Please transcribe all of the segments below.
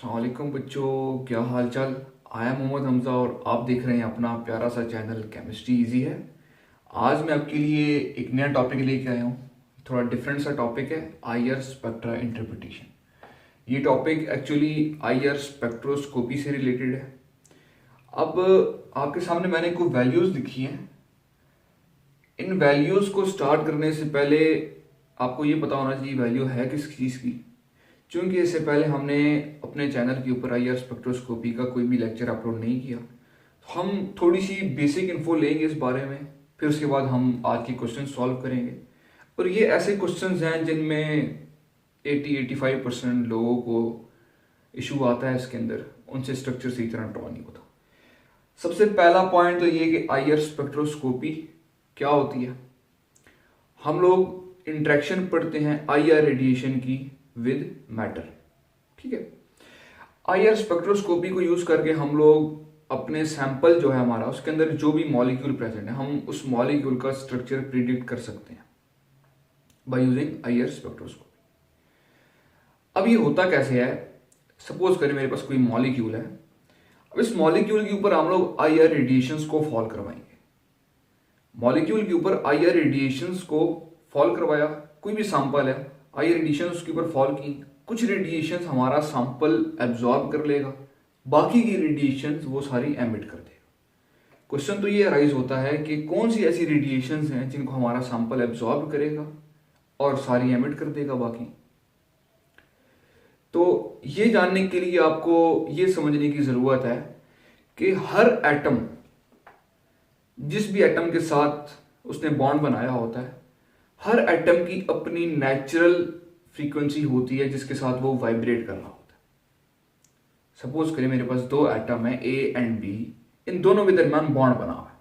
अस्सलाम वालेकुम बच्चों, क्या हाल चाल। आई एम मोहम्मद हमजा और आप देख रहे हैं अपना प्यारा सा चैनल केमिस्ट्री इजी है। आज मैं आपके लिए एक नया टॉपिक लेके आया हूँ। थोड़ा डिफरेंट सा टॉपिक है, आईआर स्पेक्ट्रा इंटरप्रिटेशन। ये टॉपिक एक्चुअली आईआर स्पेक्ट्रोस्कोपी से रिलेटेड है। अब आपके सामने मैंने कुछ वैल्यूज़ लिखी हैं। इन वैल्यूज़ को स्टार्ट करने से पहले आपको ये पता होना चाहिए वैल्यू है किस चीज़ की। क्योंकि इससे पहले हमने अपने चैनल के ऊपर आईआर स्पेक्ट्रोस्कोपी का कोई भी लेक्चर अपलोड नहीं किया, तो हम थोड़ी सी बेसिक इन्फो लेंगे इस बारे में, फिर उसके बाद हम आज के क्वेश्चन सॉल्व करेंगे। और ये ऐसे क्वेश्चंस हैं जिनमें 80-85% लोगों को इशू आता है इसके अंदर, उनसे स्ट्रक्चर सही तरह ड्रॉ नहीं होता। सबसे पहला पॉइंट तो ये कि आईआर स्पेक्ट्रोस्कोपी क्या होती है। हम लोग इंट्रैक्शन पढ़ते हैं आईआर रेडिएशन की विद मैटर, ठीक है। आईआर स्पेक्ट्रोस्कोपी को यूज करके हम लोग अपने सैंपल जो है हमारा, उसके अंदर जो भी मॉलिक्यूल प्रेजेंट है, हम उस मॉलिक्यूल का स्ट्रक्चर प्रिडिक्ट कर सकते हैं बाय यूजिंग आईआर स्पेक्ट्रोस्कोपी। अब ये होता कैसे है, सपोज करें मेरे पास कोई मॉलिक्यूल है। अब इस मॉलिक्यूल के ऊपर हम लोग आईआर रेडिएशंस को फॉल करवाएंगे। मॉलिक्यूल के ऊपर आईआर रेडिएशंस को फॉल करवाया, कोई भी सैंपल है, आईआर रेडिएशन उसके ऊपर फॉल की, कुछ रेडिएशन हमारा सैंपल एब्जॉर्ब कर लेगा, बाकी की रेडिएशन वो सारी एमिट कर देगा। क्वेश्चन तो ये अराइज होता है कि कौन सी ऐसी रेडिएशन हैं जिनको हमारा सैंपल एब्जॉर्ब करेगा और सारी एमिट कर देगा बाकी। तो ये जानने के लिए आपको ये समझने की जरूरत है कि हर एटम, जिस भी एटम के साथ उसने बॉन्ड बनाया होता है, हर एटम की अपनी नेचुरल फ्रीक्वेंसी होती है जिसके साथ वो वाइब्रेट कर रहा होता है। सपोज करें मेरे पास दो एटम है ए एंड बी, इन दोनों के दरमियान बॉन्ड बना हुआ है,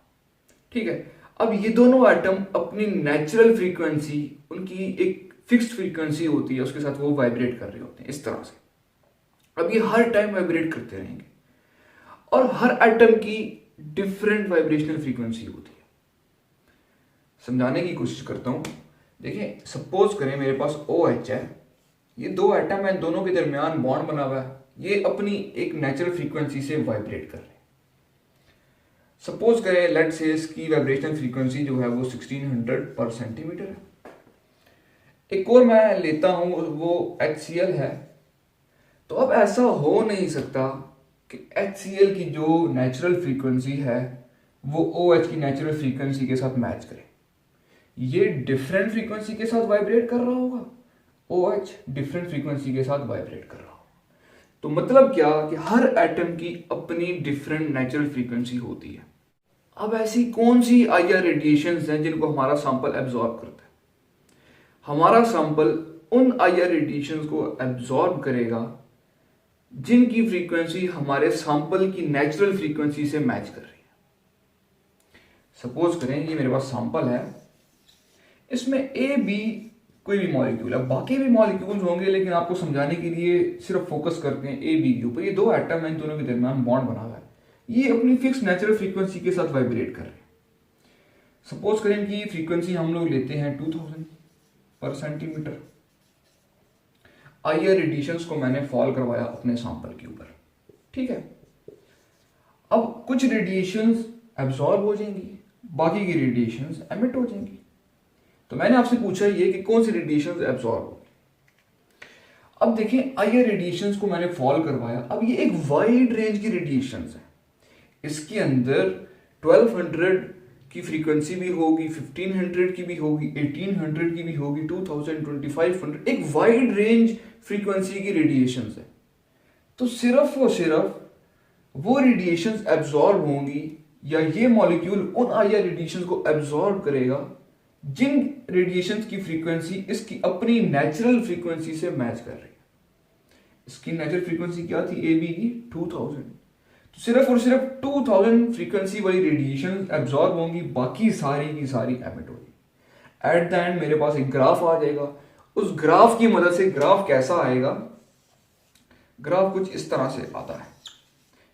ठीक है। अब ये दोनों एटम अपनी नेचुरल फ्रीक्वेंसी, उनकी एक फिक्स्ड फ्रीक्वेंसी होती है, उसके साथ वो वाइब्रेट कर रहे होते हैं इस तरह से। अब ये हर टाइम वाइब्रेट करते रहेंगे और हर एटम की डिफरेंट वाइब्रेशनल फ्रीक्वेंसी होती है। समझाने की कोशिश करता हूं। देखिए, सपोज करें मेरे पास OH है, ये दो एटम है, दोनों के दरमियान बॉन्ड बना हुआ है, ये अपनी एक नेचुरल फ्रीक्वेंसी से वाइब्रेट कर रहे हैं। सपोज करें लेट से इसकी वाइब्रेशनल फ्रीक्वेंसी जो है वो 1600 पर सेंटीमीटर है। एक और मैं लेता हूं, वो HCl है। तो अब ऐसा हो नहीं सकता कि HCl की जो नेचुरल फ्रीक्वेंसी है वो OH की नेचुरल फ्रीक्वेंसी के साथ मैच करे। ये डिफरेंट फ्रीक्वेंसी के साथ वाइब्रेट कर रहा होगा, OH डिफरेंट फ्रीक्वेंसी के साथ वाइब्रेट कर रहा होगा। तो मतलब क्या कि हर एटम की अपनी डिफरेंट नेचुरल फ्रीक्वेंसी होती है। अब ऐसी कौन सी आईआर रेडिएशंस हैं जिनको हमारा सैंपल एब्जॉर्ब करता है। हमारा सैंपल उन आईआर रेडिएशंस को एब्जॉर्ब करेगा जिनकी फ्रीक्वेंसी हमारे सैंपल की नेचुरल फ्रीक्वेंसी से मैच कर रही है। सपोज करें ये मेरे पास सैंपल है, इसमें ए बी कोई भी मॉलिक्यूल है, बाकी भी मॉलिक्यूल्स होंगे, लेकिन आपको समझाने के लिए सिर्फ फोकस करते हैं ए बी के ऊपर। ये दो एटम हैं, इन दोनों के दरमियान बॉन्ड बना हुआ है, ये अपनी फिक्स नेचुरल फ्रीक्वेंसी के साथ वाइब्रेट कर रहे हैं। सपोज करें कि फ्रीक्वेंसी हम लोग लेते हैं 2000 पर सेंटीमीटर। आईआर रेडिएशंस को मैंने फॉल करवाया अपने सैंपल के ऊपर, ठीक है। अब कुछ रेडिएशंस एब्जॉर्ब हो जाएंगी, बाकी की रेडिएशंस एमिट हो जाएंगी। तो मैंने आपसे पूछा ये कि कौन सी रेडिएशंस एब्जॉर्ब होगी। अब देखें, आईआर रेडिएशंस को मैंने फॉल करवाया। अब ये एक वाइड रेंज की रेडिएशंस है, इसके अंदर 1200 की फ्रीक्वेंसी भी होगी, 1500 की भी होगी, 1800 की भी होगी, 2000, 2500, एक वाइड रेंज फ्रीक्वेंसी की रेडिएशंस है। तो सिर्फ और सिर्फ वो रेडिएशंस एब्जॉर्ब होंगी या ये मॉलिक्यूल उन आईआर रेडिएशंस को एब्जॉर्ब करेगा जिन रेडिएशंस की फ्रीक्वेंसी इसकी अपनी नेचुरल फ्रीक्वेंसी से मैच कर रही है। इसकी नेचुरल फ्रीक्वेंसी क्या थी ए बी की 2000, तो सिर्फ और सिर्फ 2000 फ्रीक्वेंसी वाली रेडिएशन एब्जॉर्ब होंगी, बाकी सारी की सारी एमिट होगी। एट द एंड मेरे पास एक ग्राफ आ जाएगा। उस ग्राफ की मदद से, ग्राफ कैसा आएगा, ग्राफ कुछ इस तरह से आता है।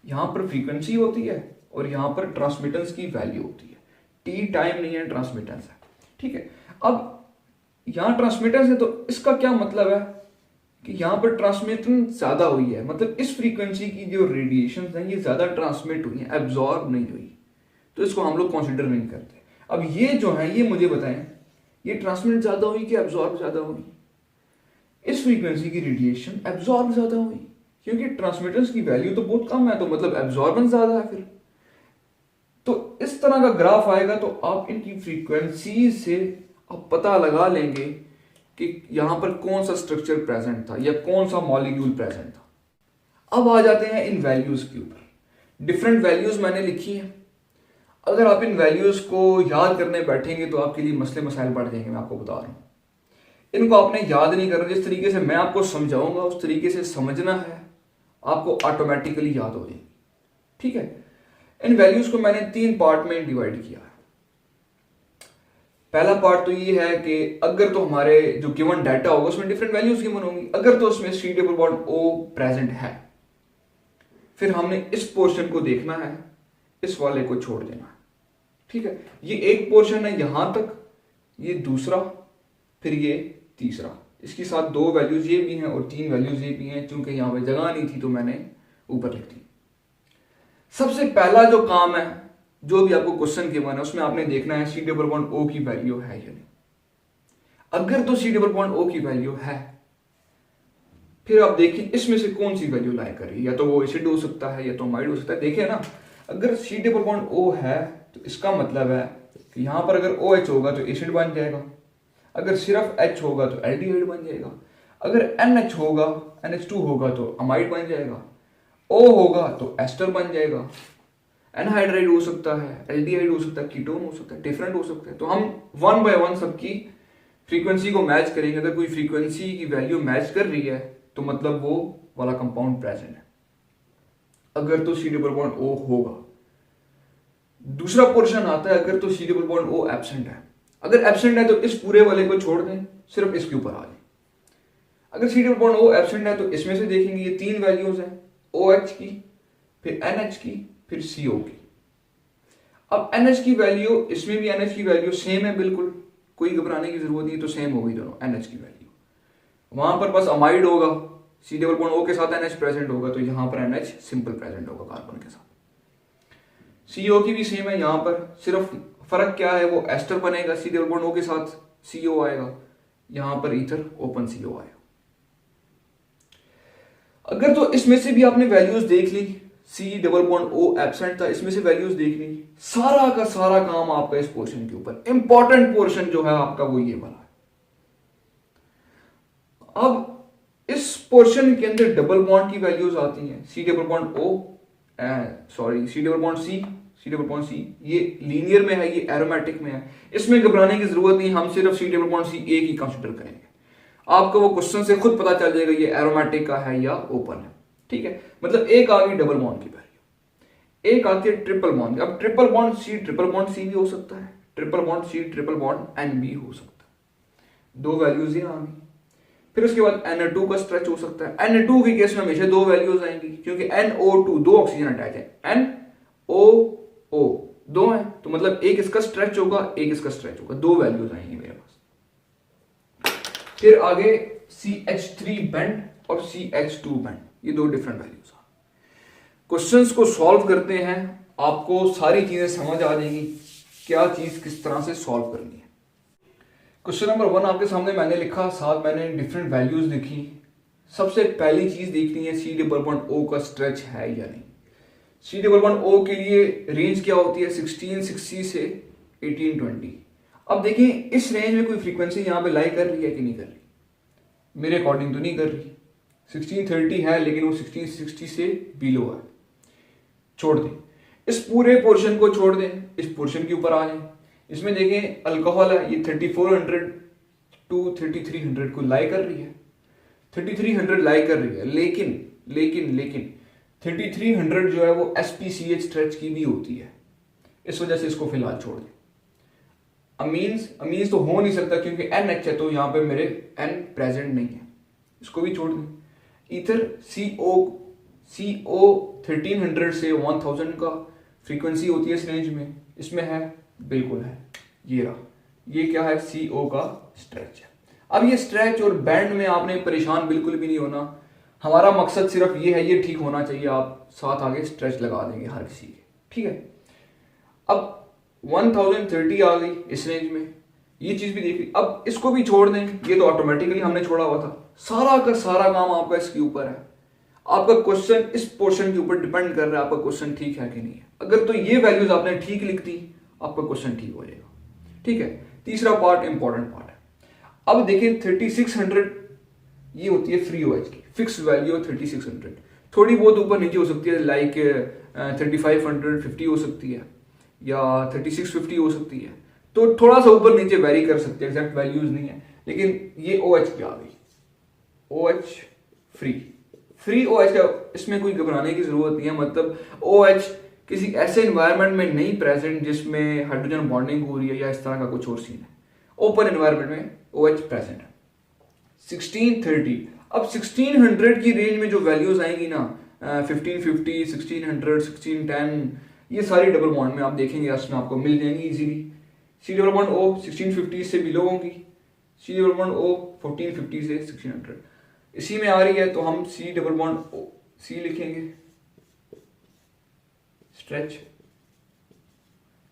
यहां पर फ्रीक्वेंसी होती है और यहां पर ट्रांसमिटेंस की वैल्यू होती है। टी टाइम नहीं है, ट्रांसमिटेंस है, ठीक है। अब यहां ट्रांसमिटेंस है तो इसका क्या मतलब है कि यहाँ पर ट्रांसमिशन ज़्यादा हुई है, मतलब इस फ्रीक्वेंसी की जो रेडिएशन हैं ये ज़्यादा ट्रांसमिट हुई हैं, एब्जॉर्ब नहीं हुई, तो इसको हम लोग कंसिडर नहीं करते। अब ये जो है ये मुझे बताएं, ये ट्रांसमिट ज़्यादा हुई कि एब्जॉर्ब ज़्यादा हुई? इस फ्रीक्वेंसी की रेडिएशन एब्जॉर्ब ज़्यादा हुई, क्योंकि ट्रांसमिटेंस की वैल्यू तो बहुत कम है, तो मतलब एब्जॉर्बेंस ज़्यादा है। फिर तो इस तरह का ग्राफ आएगा, तो आप इनकी फ्रीक्वेंसी से आप पता लगा लेंगे कि यहां पर कौन सा स्ट्रक्चर प्रेजेंट था या कौन सा मॉलिक्यूल प्रेजेंट था। अब आ जाते हैं इन वैल्यूज के ऊपर। डिफरेंट वैल्यूज मैंने लिखी हैं, अगर आप इन वैल्यूज को याद करने बैठेंगे तो आपके लिए मसले मसाइल बढ़ जाएंगे, मैं आपको बता रहा हूं। इनको आपने याद नहीं करना, जिस तरीके से मैं आपको समझाऊंगा उस तरीके से समझना है, आपको ऑटोमेटिकली याद हो जाएंगे। ठीक है, इन वैल्यूज को मैंने 3 पार्ट में डिवाइड किया है। पहला पार्ट तो ये है कि अगर तो हमारे जो गिवन डाटा होगा उसमें डिफरेंट वैल्यूज गिवन होंगी, अगर तो उसमें C double bond O present है, फिर हमने इस पोर्शन को देखना है, इस वाले को छोड़ देना है। ठीक है, ये एक पोर्शन है यहां तक, ये दूसरा, फिर ये तीसरा। इसके साथ 2 वैल्यूज ये भी हैं और 3 वैल्यूज ये भी हैं, चूंकि यहां पे जगह नहीं थी तो मैंने ऊपर लिख दी। सबसे पहला जो काम है, जो भी आपको क्वेश्चन गिवन है उसमें आपने देखना है C डबल बॉन्ड O की वैल्यू है या नहीं। अगर तो C डबल बॉन्ड O की वैल्यू है, फिर आप देखिए इसमें से कौन सी वैल्यू लाई कर रही है, या तो वो एसिड हो सकता है या तो अमाइड हो सकता है। देखिए ना, अगर C डबल बॉन्ड O है तो इसका मतलब है कि यहां पर अगर OH होगा तो एसिड बन जाएगा, अगर सिर्फ H होगा तो एल्डिहाइड बन जाएगा, अगर NH होगा, NH2 होगा तो अमाइड बन जाएगा, O होगा तो एस्टर बन जाएगा, एनहाइड्राइड हो सकता है, एल्डिहाइड हो सकता है, कीटोन हो सकता है, डिफरेंट हो सकता है। तो हम 1 बाय 1 सबकी फ्रीक्वेंसी को मैच करेंगे। अगर कोई फ्रीक्वेंसी की वैल्यू मैच कर रही है तो मतलब वो वाला कंपाउंड प्रेजेंट है, अगर तो C डबल बॉन्ड O होगा। दूसरा पोर्शन आता है अगर तो C double bond O absent है। अगर एब्सेंट है तो इस पूरे वाले को छोड़ दें, सिर्फ इसके ऊपर आ जाए। अगर C double bond O absent है तो इसमें से देखेंगे ये 3 वैल्यूज हैं, OH की, फिर NH की, फिर CO की। अब NH की वैल्यू, इसमें भी NH की वैल्यू सेम है, बिल्कुल कोई घबराने की जरूरत नहीं, तो सेम होगी दोनों NH की वैल्यू। वहां पर बस अमाइड होगा, C डबल बॉन्ड O के साथ NH प्रेजेंट होगा, तो यहां पर NH सिंपल प्रेजेंट होगा कार्बन के साथ। CO की भी सेम है, यहां पर सिर्फ फर्क क्या है, वो एस्टर बनेगा, C डबल बॉन्ड O के साथ CO आएगा, यहां पर ईथर ओपन CO आएगा। अगर तो इसमें से भी आपने वैल्यूज देख ली, C double bond O absent था, इसमें से वैल्यूज देख ली, सारा का सारा काम आपका इस पोर्शन के ऊपर। इंपॉर्टेंट पोर्शन जो है आपका वो ये वाला है। अब इस पोर्शन के अंदर डबल बॉन्ड की वैल्यूज आती हैं, C double bond O, C double bond C double bond C, ये लीनियर में है, ये एरोमेटिक में है। इसमें घबराने की जरूरत नहीं, हम सिर्फ C डबल बॉन्ड C एक ही कंसिडर करेंगे। आपको वो क्वेश्चन से खुद पता चल जाएगा ये एरोमेटिक का है या ओपन है। ठीक है, मतलब एक आ गई डबल बॉन्ड की वैल्यू, एक आती है ट्रिपल बॉन्ड। अब triple bond C triple bond C भी हो सकता है, triple bond C triple bond N भी हो सकता है। 2 वैल्यूज ये आ गई। फिर उसके बाद NO2 का स्ट्रेच हो सकता है। NO2 के केस में हमेशा 2 वैल्यूज आएंगी, क्योंकि NO2 2 ऑक्सीजन अटैच है, NOO 2 है, तो मतलब एक इसका स्ट्रेच होगा, एक इसका स्ट्रेच होगा, 2 वैल्यूज आएंगी मेरे पास। फिर आगे CH3 बेंड और CH2 बेंड, ये 2 डिफरेंट वैल्यूज आ। क्वेश्चंस को सॉल्व करते हैं, आपको सारी चीजें समझ आ जाएंगी, क्या चीज किस तरह से सॉल्व करनी है। क्वेश्चन नंबर 1 आपके सामने मैंने लिखा, साथ मैंने डिफरेंट वैल्यूज लिखी। सबसे पहली चीज देखनी है C डबल बॉन्ड O का स्ट्रेच है या नहीं। C डबल बॉन्ड O के लिए रेंज क्या होती है, 1660 से 1820। अब देखें इस रेंज में कोई फ्रीक्वेंसी यहां पे लाई कर रही है कि नहीं कर रही, मेरे अकॉर्डिंग तो नहीं कर रही। 1630 है लेकिन वो 1660 से बिलो है, छोड़ दें। इस पूरे पोर्शन को छोड़ दें, इस पोर्शन के ऊपर आ जाए। इसमें देखें अल्कोहल है, ये 3400 टू 3300 को लाई कर रही है, 3300 लाई कर रही है, लेकिन 3300 जो है वो SPCH स्ट्रेच की भी होती है, इस वजह से इसको फिलहाल छोड़ दें। अमीन्स तो हो नहीं सकता क्योंकि NH है, तो यहां पे मेरे N प्रेजेंट नहीं है, इसको भी छोड़ दें। ईथर CO 1300 से 1000 का फ्रीक्वेंसी होती है इस रेंज में, इसमें है, बिल्कुल है, ये रहा, ये क्या है, CO का स्ट्रेच है। अब ये स्ट्रेच और बैंड में आपने परेशान बिल्कुल भी नहीं होना, हमारा मकसद सिर्फ ये है, ये ठीक होना चाहिए, आप साथ आगे स्ट्रेच लगा देंगे हर किसी के, ठीक है। अब 1030 आ गई इस रेंज में, ये चीज भी देख ली। अब इसको भी छोड़ दें, ये तो ऑटोमेटिकली हमने छोड़ा हुआ था, सारा का सारा काम आपका इसके ऊपर है। आपका क्वेश्चन इस पोर्शन के ऊपर डिपेंड कर रहा है आपका क्वेश्चन ठीक है कि नहीं है। अगर तो ये वैल्यूज आपने ठीक लिख दी, आपका क्वेश्चन ठीक हो जाएगा, ठीक है। तीसरा पार्ट इंपॉर्टेंट पार्ट है। अब देखिए 3600 ये होती है फ्री ओएच की फिक्स वैल्यू 3600, थोड़ी बहुत ऊपर नीचे हो सकती है, लाइक 3550 हो सकती है या 3650 हो सकती है, तो थोड़ा सा ऊपर नीचे वेरी कर सकते हैं, एग्जैक्ट वैल्यूज नहीं है। लेकिन ये ओएच की आ गई, ओएच फ्री ओएच का, इसमें कोई घबराने की जरूरत नहीं है। मतलब ओएच किसी ऐसे एनवायरनमेंट में नहीं प्रेजेंट जिसमें हाइड्रोजन बॉन्डिंग हो रही है या इस तरह का कुछ और सीन है, ओपन एनवायरनमेंट में ओएच प्रेजेंट है। 1630, अब 1600 की रेंज में जो वैल्यूज आएंगी ना, 1550, 1600, 1610, ये सारी डबल बॉन्ड में आप देखेंगे इसमें आपको मिल जाएंगी easily. C double bond O 1650 से बिलो होंगी, सी डबल बॉन्ड ओ 1450 से 1600 इसी में आ रही है, तो हम सी डबल बॉन्ड ओ सी लिखेंगे, स्ट्रेच,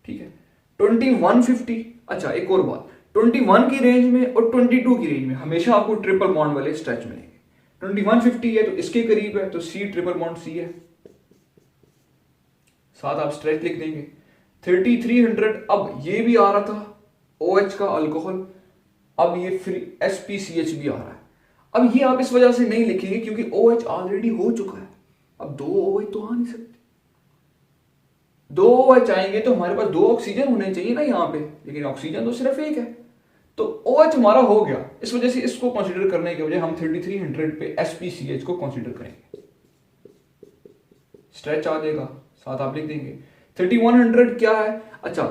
ठीक है। 2150, अच्छा एक और बात, 21 की रेंज में और 22 की रेंज में हमेशा आपको ट्रिपल बॉन्ड वाले स्ट्रेच मिलेंगे। 2150 है तो इसके करीब है, तो सी ट्रिपल बॉन्ड सी है, साथ आप स्ट्रेच लिख देंगे। 3300, अब ये भी आ रहा था OH का अल्कोहल, अब ये फ्री SpCH भी आ रहा है। अब ये आप इस वजह से नहीं लिखेंगे क्योंकि OH ऑलरेडी हो चुका है, अब दो OH तो आ नहीं सकते, दो OH आएंगे तो हमारे पास दो ऑक्सीजन होने चाहिए ना यहाँ पे, लेकिन ऑक्सीजन तो सिर्फ एक है, तो OH हमारा हो गया। इस वजह से इसको कंसीडर करने के बजाय हम 3300 पे SpCH को कंसीडर करेंगे, स्ट्रेच आ जाएगा, साथ आप लिख देंगे। 3100 क्या है, अच्छा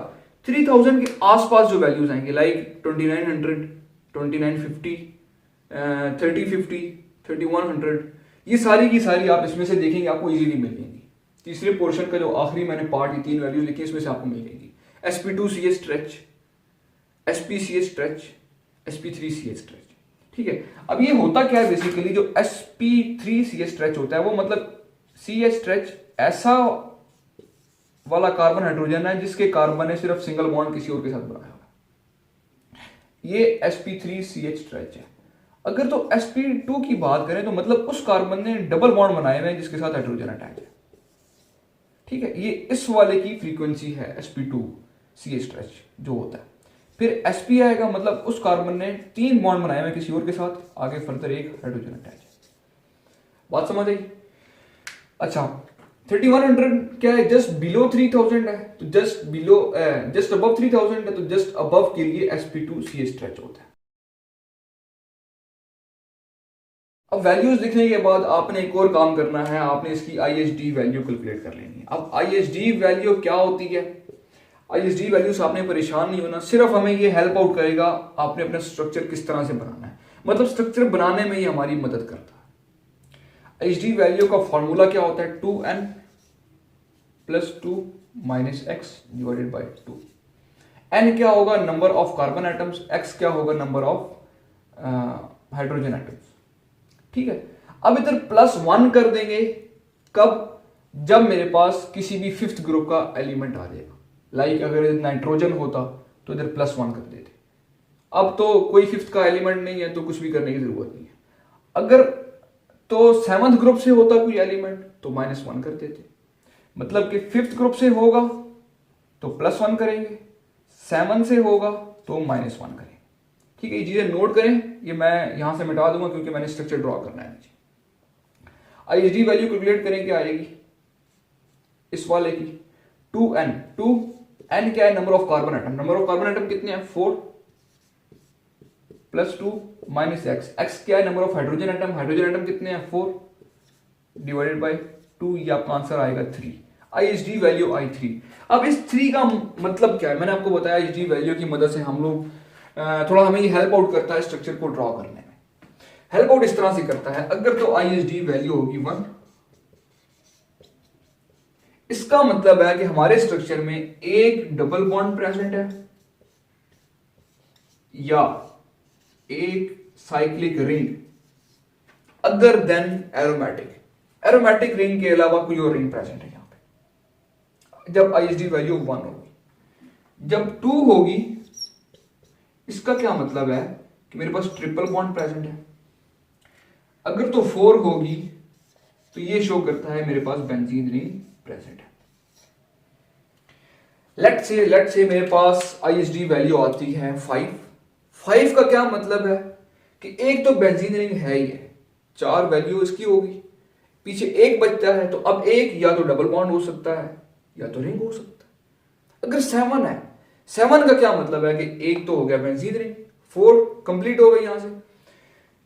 3000 के आसपास जो वैल्यूज आएंगे, लाइक 2900, 2950, 3050, 3100, ये सारी की सारी आप इसमें से देखेंगे आपको इजीली मिल जाएंगी। तीसरे पोर्शन का जो आखिरी मैंने पार्ट, ये 3 वैल्यूज लिखी, इसमें से आपको मिल जाएंगी। sp2ch stretch, spCH stretch, sp3ch stretch, ठीक है। अब ये होता क्या है बेसिकली, जो sp3ch स्ट्रेच होता है वो मतलब CH स्ट्रेच ऐसा वाला कार्बन हाइड्रोजन है जिसके कार्बन ने सिर्फ सिंगल बॉन्ड किसी और के साथ बनाया हुआ है, ये sp3ch स्ट्रेच है। अगर तो sp2 की बात करें तो मतलब उस कार्बन ने डबल बॉन्ड बनाए हुए हैं जिसके साथ हाइड्रोजन अटैच है, ठीक है। ये इस वाले की फ्रीक्वेंसी है sp2ch स्ट्रेच जो होता है। फिर sp आएगा, मतलब उस कार्बन ने 3 बॉन्ड बनाए हुए किसी और के साथ, आगे फर्दर एक हाइड्रोजन अटैच है। बात समझ आई? अच्छा 3100 क्या है, जस्ट बिलो 3000 है, तो जस्ट बिलो जस्ट अबव 3000 है, तो जस्ट अबव के लिए sp2ch स्ट्रेच होता है। अब वैल्यूज लिखने के बाद आपने एक और काम करना है, आपने इसकी IHD वैल्यू कैलकुलेट कर लेनी है। अब IHD वैल्यू क्या होती है, IHD वैल्यू से आपने परेशान नहीं होना, सिर्फ हमें ये हेल्प आउट करेगा आपने अपना स्ट्रक्चर किस तरह से बनाना है, मतलब स्ट्रक्चर बनाने में ये हमारी मदद करता है। IHD वैल्यू का फॉर्मूला क्या होता है, 2n plus 2 minus x divided by 2। n क्या होगा, number of carbon atoms, x क्या होगा, नंबर ऑफ हाइड्रोजन एटम्स, ठीक है। अब इधर +1 कर देंगे, कब, जब मेरे पास किसी भी 5th ग्रुप का एलिमेंट आ जाएगा, लाइक अगर नाइट्रोजन होता तो इधर +1 कर देते। अब तो कोई 5th का एलिमेंट नहीं है तो कुछ भी करने की जरूरत नहीं है। अगर तो 7th ग्रुप से होता कोई एलिमेंट तो -1 कर देते, मतलब कि 5th ग्रुप से होगा तो +1 करेंगे, 7 से होगा तो -1 करेंगे, ठीक है। ये चीजें नोट करें, ये मैं यहां से मिटा दूंगा क्योंकि मैंने स्ट्रक्चर ड्रॉ करना है नीचे। IHD वैल्यू कैलकुलेट करें, क्या आएगी इस वाले की, 2n क्या है, number of carbon atom, number of carbon atom कितने हैं, 4 प्लस 2 माइनस x क्या है, number of hydrogen atom, hydrogen atom कितने हैं, 4 डिवाइडेड बाई 2, ये आपका आंसर आएगा 3। IHD value I3। अब इस 3 का मतलब क्या है, मैंने आपको बताया IHD वैल्यू की मदद से हम लोग थोड़ा हमें ये हेल्प आउट करता है स्ट्रक्चर को ड्रॉ करने में। हेल्प आउट इस तरह से करता है, अगर तो IHD वैल्यू होगी 1, इसका मतलब है कि हमारे स्ट्रक्चर में एक डबल बॉन्ड प्रेजेंट है या एक cyclic ring other than aromatic, aromatic ring के अलावा कोई और रिंग प्रेजेंट है यहां पे, जब आईएसडी वैल्यू 1 होगी। जब 2 होगी, इसका क्या मतलब है कि मेरे पास ट्रिपल बॉन्ड प्रेजेंट है। अगर तो 4 होगी तो ये शो करता है मेरे पास बेंजीन रिंग प्रेजेंट है। लेट्स से मेरे पास आईएसडी वैल्यू आती है 5 का क्या मतलब है कि एक तो बेंजीन रिंग है ही है, 4 वैल्यू इसकी होगी, पीछे एक बचता है, तो अब एक या तो डबल बॉन्ड हो सकता है या तो रिंग हो सकता है। अगर 7 है, 7 का क्या मतलब है कि एक तो हो गया बेंजीन रिंग, 4 कंप्लीट हो गई यहां से।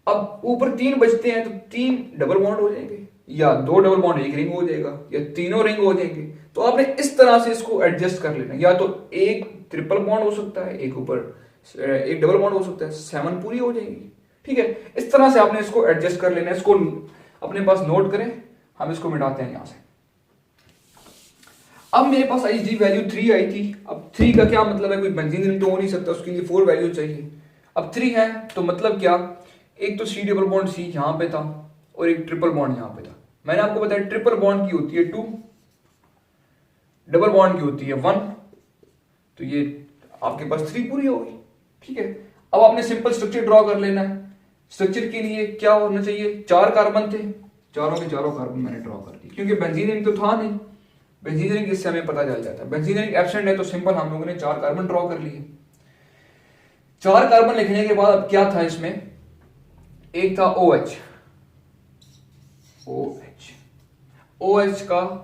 अब ऊपर 3 बचते हैं, तो 3 डबल बॉन्ड हो जाएंगे, या 2 डबल बॉन्ड एक रिंग हो जाएगा, या तीनों रिंग हो जाएंगे। तो आपने इस तरह से इसको एडजस्ट कर लेना, या तो एक ट्रिपल बॉन्ड हो सकता है, एक ऊपर एक डबल बॉन्ड हो सकता है, 7 पूरी हो जाएगी। ठीक है, इस तरह से आपने इसको एडजस्ट कर लेना है। इसको अपने पास नोट करें, हम इसको मिटाते हैं यहां से। अब मेरे पास आईएसडी वैल्यू 3 आई थी। अब 3 का क्या मतलब है, कोई बेंजीन रिंग तो हो नहीं सकता, उसके लिए 4 वैल्यू चाहिए। अब 3 है तो मतलब क्या, एक तो सी डबल बॉन्ड सी यहां पे था और एक ट्रिपल बॉन्ड यहां पे था। मैंने आपको बताया ट्रिपल बॉन्ड की होती है 2, डबल बॉन्ड की होती है 1, तो ये आपके पास 3 पूरी होगी। ठीक है, अब आपने सिंपल स्ट्रक्चर ड्रॉ कर लेना है। स्ट्रक्चर के लिए क्या होना चाहिए, 4 कार्बन थे, चारों के चारों कार्बन मैंने ड्रॉ कर दी, क्योंकि बेंजीन रिंग तो था नहीं। बेंजीन रिंग इससे हमें पता चल जाता है, बेंजीन रिंग एब्सेंट है तो सिंपल हम लोगों ने 4 कार्बन ड्रॉ कर लिए। 4 कार्बन लिखने के बाद अब क्या था इसमें, एक था OH, OH का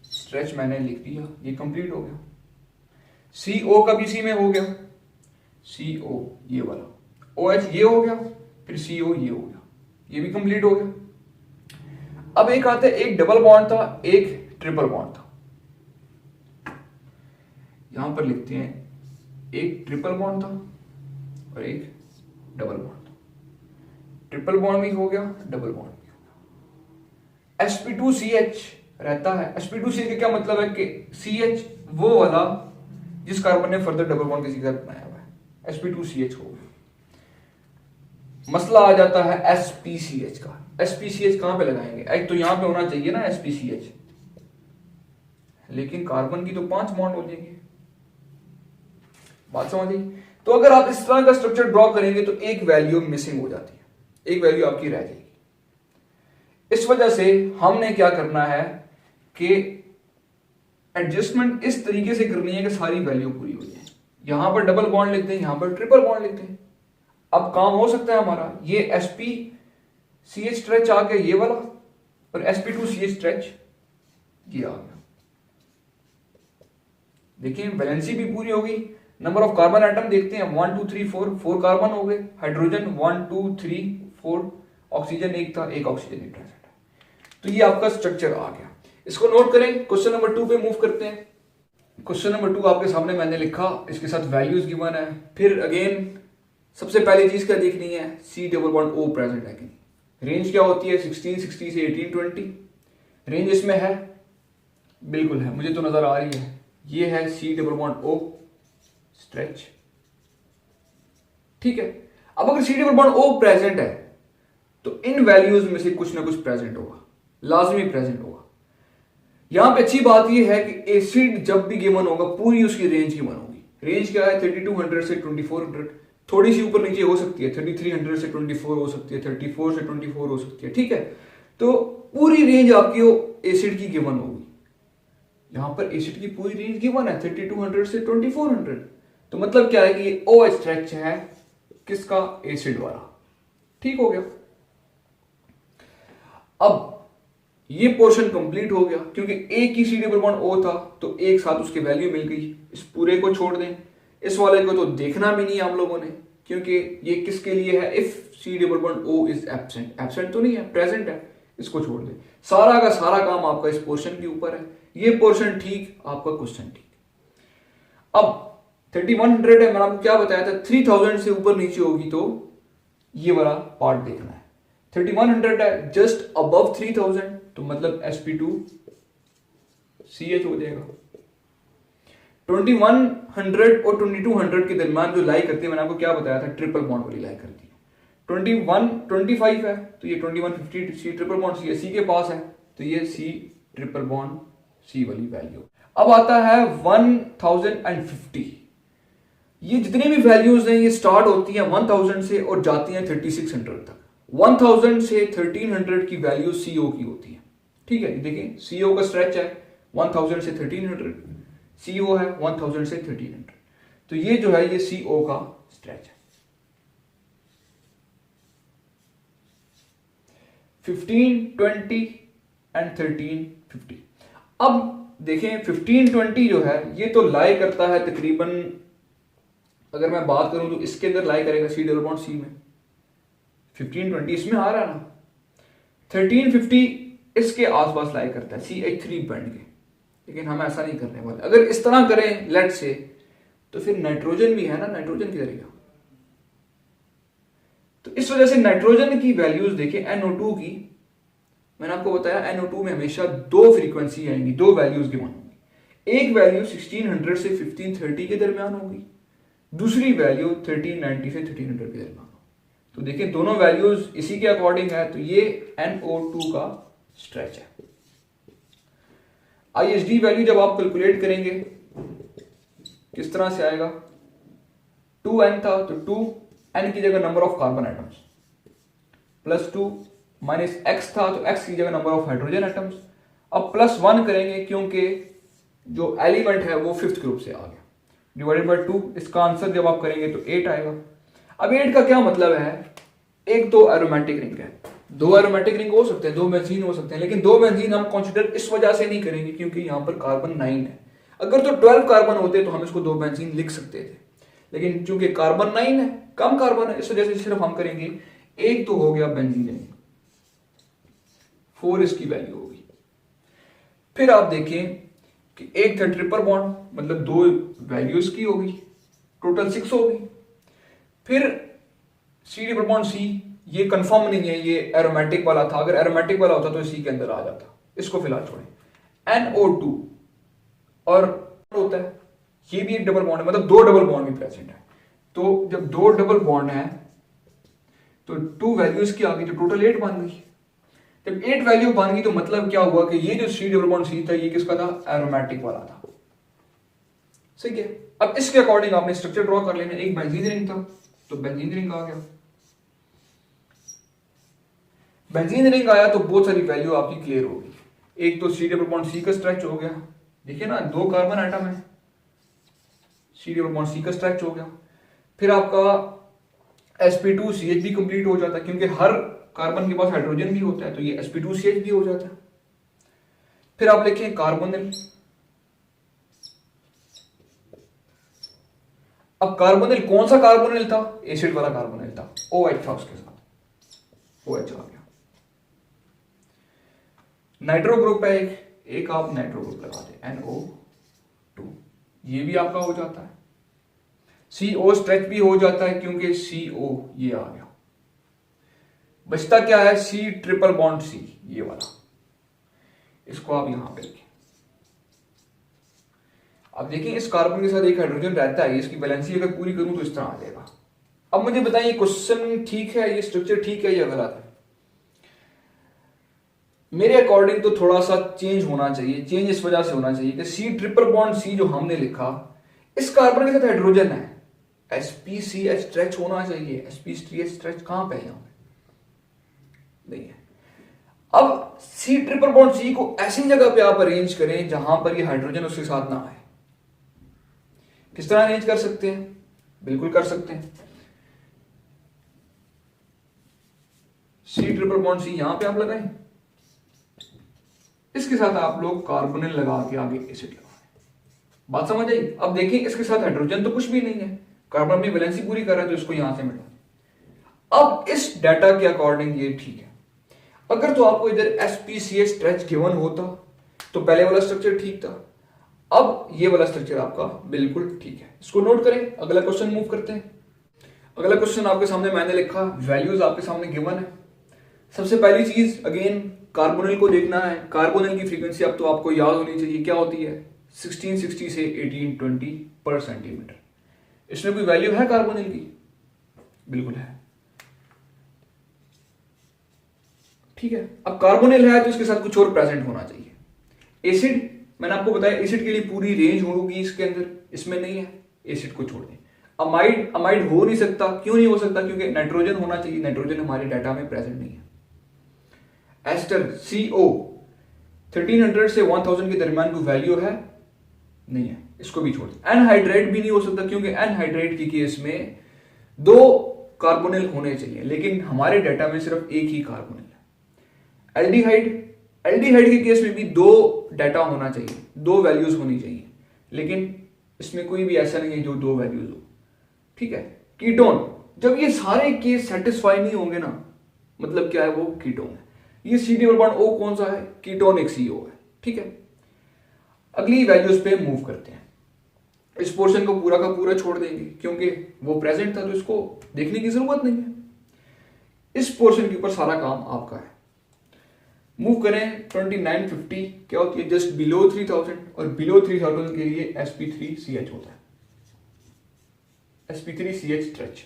स्ट्रेच मैंने लिख दिया, ये कंप्लीट हो गया। CO का भी सी में हो गया, CO ये वाला, OH ये हो गया, फिर CO ये हो गया, ये भी कंप्लीट हो गया। अब एक आता है, एक डबल बॉन्ड था, एक ट्रिपल बॉन्ड था। यहां पर लिखते हैं एक ट्रिपल बॉन्ड था और एक डबल बॉन्ड था। ट्रिपल बॉन्ड भी हो गया, डबल बॉन्ड भी हो गया। sp2ch रहता है। sp2ch का क्या मतलब है कि CH वो वाला जिस कार्बन ने फर्दर डबल बॉन्ड किसी का बनाया हुआ है, sp2ch हो गया। मसला आ जाता है spCH का। spCH कहां पे लगाएंगे, एक तो यहां पे होना चाहिए ना spCH, लेकिन कार्बन की तो 5 बॉन्ड हो जाएंगे। बात समझ आई? तो अगर आप इस तरह का स्ट्रक्चर ड्रॉ करेंगे तो एक वैल्यू मिसिंग हो जाती है, एक वैल्यू आपकी रह जाएगी। इस वजह से हमने क्या करना है कि एडजस्टमेंट इस तरीके से करनी है कि सारी वैल्यू पूरी हो जाए। यहां पर डबल बॉन्ड लिखते हैं, यहां पर ट्रिपल बॉन्ड लिखते हैं। अब काम हो सकता है हमारा, ये sp-CH स्ट्रेच आ गया ये वाला, और sp2CH स्ट्रेच ये आ गया। देखिए वैलेंसी भी पूरी होगी। नंबर ऑफ कार्बन एटम देखते हैं, 1 2 3 4 कार्बन हो गए। हाइड्रोजन 1 2 3 4, ऑक्सीजन एक था, एक ऑक्सीजन एक प्रेजेंट है। तो ये आपका स्ट्रक्चर आ गया, इसको नोट करें। क्वेश्चन नंबर 2 पे मूव करते हैं। क्वेश्चन नंबर 2 आपके सामने मैंने लिखा, इसके साथ वैल्यूज गिवन है। फिर अगेन सबसे पहली चीज क्या देखनी है, C double bond O present है कि नहीं। रेंज क्या होती है, 16 60 से 18 20। रेंज इसमें है, बिल्कुल है, मुझे तो नजर आ रही है। ये है C double bond O stretch. ठीक है, अब अगर C double bond O present है तो इन वैल्यूज में से कुछ ना कुछ प्रेजेंट होगा, लाजमी प्रेजेंट होगा। यहां पे अच्छी बात यह है कि एसिड जब भी गिवन होगा पूरी उसकी रेंज गिवन होगी। रेंज क्या है, 3200 से 2400, थोड़ी सी ऊपर नीचे हो सकती है, 3300 से 24 हो सकती है, 34 से 24 हो सकती है। ठीक है, तो पूरी रेंज आपकी एसिड की गिवन होगी। यहां पर एसिड की पूरी रेंज गिवन है 3200 से 2400, तो मतलब क्या है कि ये OH स्ट्रेच है किसका, एसिड वाला। ठीक हो गया। अब ये पोर्शन कंप्लीट हो गया, क्योंकि एक ही C डबल बॉन्ड O था तो एक साथ उसकी वैल्यू मिल गई। इस पूरे को छोड़ दें, इस वाले को तो देखना भी नहीं हम लोगों ने, क्योंकि ये किसके लिए है, if C double bond O is absent. Absent तो नहीं है, प्रेजेंट है, इसको छोड़ दें। सारा का सारा काम आपका इस पोर्शन के ऊपर है। ये पोर्शन ठीक, आपका क्वेश्चन ठीक। अब 3100 है, मैंने आपको क्या बताया था, 3000 से ऊपर नीचे होगी तो ये वाला पार्ट देखना है। 3100 है, जस्ट अबव 3000, तो मतलब sp2CH हो जाएगा। 2100 और 2200 के दरमियान जो लाई करती है, मैंने आपको क्या बताया था, ट्रिपल बॉन्ड वाली लाई करती है। 2125 है तो ये 2150 सी ट्रिपल बॉन्ड सी सी के पास है, तो ये सी ट्रिपल बॉन्ड सी वाली वैल्यू। अब आता है 1050। ये जितनी भी वैल्यूज हैं ये स्टार्ट होती हैं 1000 से और जाती हैं 3600 तक। 1000 से 1300 की वैल्यू सीओ की होती है, ठीक है। देखिए सीओ का स्ट्रेच है 1000 से 1300, सीओ है 1000 से 1300, तो ये जो है ये सीओ का स्ट्रेच है। 15, 20 एंड 1350। अब देखें 1520 जो है ये तो लाई करता है तकरीबन, अगर मैं बात करूं तो इसके अंदर लाई करेगा सी डबल बॉन्ड सी में। 1520 इसमें आ रहा है ना। 1350 इसके आसपास लाई करता है CH3 बैंड के, लेकिन हम ऐसा नहीं करने वाले। अगर इस तरह करें लेट से तो फिर नाइट्रोजन भी है ना, नाइट्रोजन किधर गया? तो इस वजह से नाइट्रोजन की वैल्यूज देखें NO2 की, मैंने आपको बताया NO2 में हमेशा दो फ्रीक्वेंसी आएंगी, दो वैल्यूज गिवन होंगी। एक वैल्यू 1600 से 1530 के दरमियान होगी, दूसरी वैल्यू 1390 से 1300 के दरमियान होगी। तो देखें दोनों वैल्यूज इसी के अकॉर्डिंग है, तो ये NO2 का स्ट्रेच है। ISD वैल्यू जब आप कैलकुलेट करेंगे किस तरह से आएगा, 2n था तो 2n की जगह number of carbon atoms, plus 2 minus x था तो x की जगह नंबर ऑफ हाइड्रोजन एटम्स। अब प्लस 1 करेंगे क्योंकि जो एलिमेंट है वो फिफ्थ ग्रुप से आ गया, डिवाइडेड बाय 2। इसका आंसर जब आप करेंगे तो 8 आएगा। अब 8 का क्या मतलब है, एक तो एरोमेटिक रिंग है, दो एरोमेटिक रिंग हो सकते हैं, दो बेंजीन हो सकते हैं, लेकिन दो बेंजीन हम कंसीडर इस वजह से नहीं करेंगे क्योंकि यहां पर कार्बन 9 है। अगर तो 12 कार्बन होते तो हम इसको दो बेंजीन लिख सकते थे, लेकिन चूंकि कार्बन 9 है, कम कार्बन है, इस वजह से सिर्फ हम करेंगे एक तो हो गया बेंजीन रिंग, 4 इसकी वैल्यू होगी। फिर आप देखें कि एक था ट्रिपल बॉन्ड, मतलब दो वैल्यूज की होगी, टोटल 6 होगी। फिर सी ट्रिपल बॉन्ड सी, ये कंफर्म नहीं है, ये एरोमेटिक वाला था, अगर एरोमेटिक वाला होता तो सी के अंदर आ जाता, इसको फिलहाल छोड़ें। NO2 और होता है, ये भी एक डबल बॉन्ड है, मतलब दो डबल बॉन्ड भी प्रेजेंट है। तो जब दो डबल बॉन्ड है तो 2 वैल्यूज की आ गई, तो टोटल 8 बन गई। जब 8 वैल्यू बन गई तो मतलब क्या हुआ कि ये जो सी डबल बॉन्ड सी था ये किसका था, एरोमेटिक वाला था, सही है। अब इसके अकॉर्डिंग आपने स्ट्रक्चर ड्रॉ कर लेना। एक बेंजीन रिंग था तो बेंजीन रिंग आ गया, बेंजीन रिंग आया तो बहुत सारी वैल्यू आपकी क्लियर होगी। एक तो सी डबल बॉन्ड सी का स्ट्रेच हो गया, देखिए ना दो कार्बन आइटम है, सी डबल बॉन्ड सी का स्ट्रेच हो गया। फिर आपका sp2CH भी कंप्लीट हो जाता है क्योंकि हर कार्बन के पास हाइड्रोजन भी होता है, तो ये sp2CH भी हो जाता है। फिर आप लिखें कार्बोनिल। अब कार्बोनिल कौन सा कार्बोनिल था, एसिड वाला कार्बोनिल था, OH था उसके साथ, OH आ गया। नाइट्रो ग्रुप है एक आप नाइट्रो ग्रुप लगा दें NO2, ये भी आपका हो जाता है। CO स्ट्रेच भी हो जाता है क्योंकि CO ये आ गया। बचता क्या है, C ट्रिपल बॉन्ड C, ये वाला, इसको आप यहां पे रखें। अब देखिए इस कार्बन के साथ एक हाइड्रोजन रहता है, इसकी वैलेंसी अगर पूरी करूं तो इस तरह आ जाएगा। अब मुझे बताइए क्वेश्चन ठीक है, ये स्ट्रक्चर ठीक है या गलत है? मेरे अकॉर्डिंग तो थोड़ा सा चेंज होना चाहिए। चेंज इस वजह से होना चाहिए कि सी ट्रिपल बॉन्ड सी जो हमने लिखा, इस कार्बन के साथ हाइड्रोजन है, sp3h स्ट्रेच होना चाहिए। sp3h स्ट्रेच कहां पे है, यहां पे नहीं है। अब सी ट्रिपल बॉन्ड सी को ऐसी जगह पे आप अरेंज करें जहां पर ये हाइड्रोजन उसके साथ ना आए। किस तरह अरेंज कर सकते हैं, बिल्कुल कर सकते हैं। सी ट्रिपल बॉन्ड सी यहां पे आप लगाएं, इसके साथ आप लोग कार्बोनिल लगा के आगे एसिड लगाएं। बात समझ आई? अब देखिए इसके साथ हाइड्रोजन तो कुछ भी नहीं है, कार्बन अपनी वैलेंसी पूरी कर रहा है, तो इसको यहां से मिटा। अब इस डाटा के अकॉर्डिंग ये ठीक है। अगर तो आपको इधर sp3h स्ट्रेच गिवन होता तो पहले वाला स्ट्रक्चर ठीक था, अब ये वाला स्ट्रक्चर आपका बिल्कुल ठीक है। इसको नोट करें, अगला क्वेश्चन मूव करते हैं। अगला क्वेश्चन आपके सामने मैंने लिखा, वैल्यूज आपके सामने गिवन है। सबसे पहली चीज अगेन कार्बोनिल को देखना है। कार्बोनिल की फ्रीक्वेंसी अब तो आपको याद होनी चाहिए, क्या होती है, 1660 से 1820 पर सेंटीमीटर। इसमें कोई वैल्यू है कार्बोनिल की? बिल्कुल है। ठीक है, अब कार्बोनिल है तो इसके साथ कुछ और प्रेजेंट होना चाहिए। एसिड, मैंने आपको बताया एसिड के लिए पूरी रेंज होगी इसके अंदर, इसमें नहीं है, एसिड को छोड़ दें। अमाइड, अमाइड हो नहीं सकता, क्यों नहीं हो सकता? क्योंकि नाइट्रोजन होना चाहिए, नाइट्रोजन हमारे डाटा में प्रेजेंट नहीं है। एस्टर, CO, 1300 से 1000 के दरमियान कोई वैल्यू है? नहीं है, इसको भी छोड़ दें। एनहाइड्राइड भी नहीं हो सकता, क्योंकि एनहाइड्राइड की केस में 2 कार्बोनिल होने चाहिए, लेकिन हमारे डाटा में सिर्फ एक ही कार्बोनिल है। एल्डिहाइड, एल्डिहाइड के केस में भी 2 डाटा होना चाहिए, 2 वैल्यूज होनी चाहिए, लेकिन इसमें कोई भी ऐसा नहीं है जो 2 वैल्यूज हो। ठीक है, कीटोन, जब ये सारे केस सेटिस्फाई नहीं होंगे ना, मतलब क्या है, वो कीटोन है। ये C डबल बॉन्ड O कौन सा है? कीटोनिक CO है। ठीक है, अगली वैल्यूज पे मूव करते हैं। इस पोर्शन को पूरा का पूरा छोड़ देंगे क्योंकि वो प्रेजेंट था, तो इसको देखने की जरूरत नहीं है। इस पोर्शन के ऊपर सारा काम आपका है। मूव करें 2950, क्या होती है? जस्ट बिलो 3000, और बिलो 3000 के लिए sp3CH होता है, sp3CH स्ट्रेच।